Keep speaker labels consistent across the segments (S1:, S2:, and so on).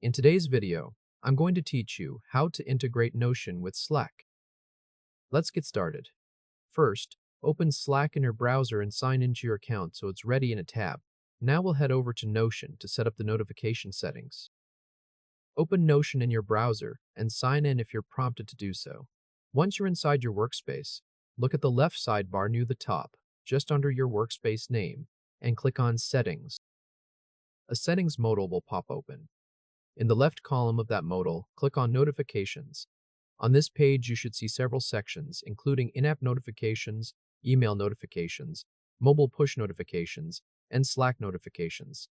S1: In today's video, I'm going to teach you how to integrate Notion with Slack. Let's get started. First, open Slack in your browser and sign into your account so it's ready in a tab. Now we'll head over to Notion to set up the notification settings. Open Notion in your browser and sign in if you're prompted to do so. Once you're inside your workspace, look at the left sidebar near the top, just under your workspace name, and click on Settings. A Settings modal will pop open. In the left column of that modal, click on Notifications. On this page, you should see several sections, including in-app notifications, email notifications, mobile push notifications, and Slack notifications.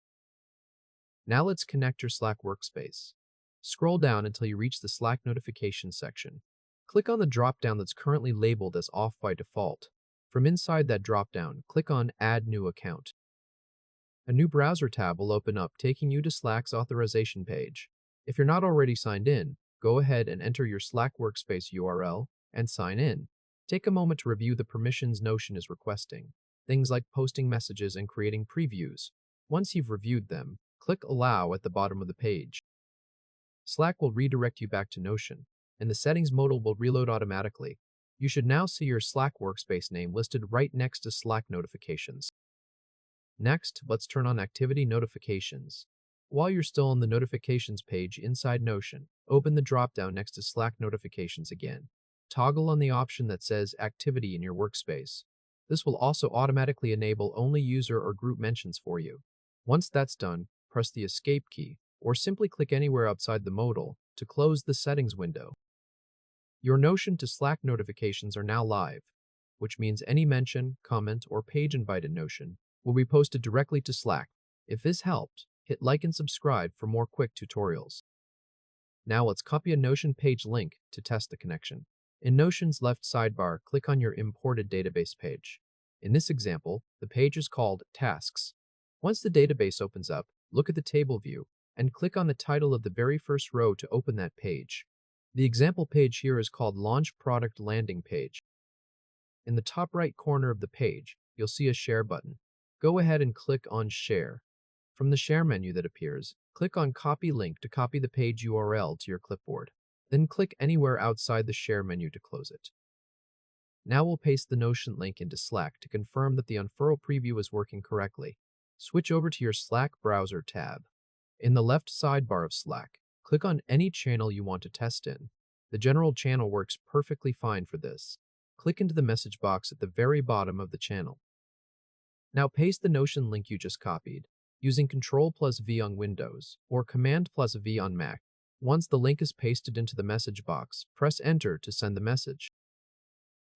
S1: Now let's connect your Slack workspace. Scroll down until you reach the Slack notifications section. Click on the drop-down that's currently labeled as Off by default. From inside that drop-down, click on Add New Account. A new browser tab will open up, taking you to Slack's authorization page. If you're not already signed in, go ahead and enter your Slack workspace URL and sign in. Take a moment to review the permissions Notion is requesting, things like posting messages and creating previews. Once you've reviewed them, click Allow at the bottom of the page. Slack will redirect you back to Notion, and the settings modal will reload automatically. You should now see your Slack workspace name listed right next to Slack notifications. Next, let's turn on Activity Notifications. While you're still on the Notifications page inside Notion, open the drop-down next to Slack Notifications again. Toggle on the option that says Activity in your workspace. This will also automatically enable only user or group mentions for you. Once that's done, press the Escape key, or simply click anywhere outside the modal to close the settings window. Your Notion to Slack notifications are now live, which means any mention, comment, or page invite in Notion will be posted directly to Slack. If this helped, hit like and subscribe for more quick tutorials. Now let's copy a Notion page link to test the connection. In Notion's left sidebar, click on your imported database page. In this example, the page is called Tasks. Once the database opens up, look at the table view and click on the title of the very first row to open that page. The example page here is called Launch Product Landing Page. In the top right corner of the page, you'll see a Share button. Go ahead and click on Share. From the Share menu that appears, click on Copy Link to copy the page URL to your clipboard. Then click anywhere outside the Share menu to close it. Now we'll paste the Notion link into Slack to confirm that the unfurl preview is working correctly. Switch over to your Slack browser tab. In the left sidebar of Slack, click on any channel you want to test in. The general channel works perfectly fine for this. Click into the message box at the very bottom of the channel. Now paste the Notion link you just copied, using Ctrl+V on Windows or Command+V on Mac. Once the link is pasted into the message box, press Enter to send the message.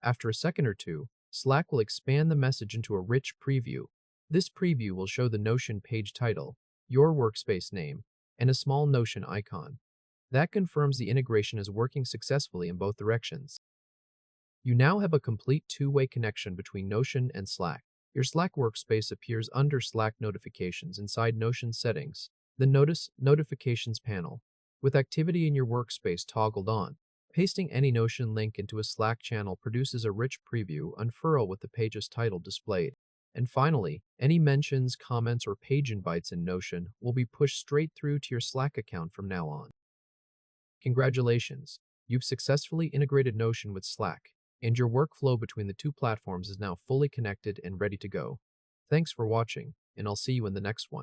S1: After a second or two, Slack will expand the message into a rich preview. This preview will show the Notion page title, your workspace name, and a small Notion icon. That confirms the integration is working successfully in both directions. You now have a complete two-way connection between Notion and Slack. Your Slack workspace appears under Slack notifications inside Notion settings, the Notice Notifications panel, with activity in your workspace toggled on. Pasting any Notion link into a Slack channel produces a rich preview unfurl with the page's title displayed. And finally, any mentions, comments, or page invites in Notion will be pushed straight through to your Slack account from now on. Congratulations! You've successfully integrated Notion with Slack, and your workflow between the two platforms is now fully connected and ready to go. Thanks for watching, and I'll see you in the next one.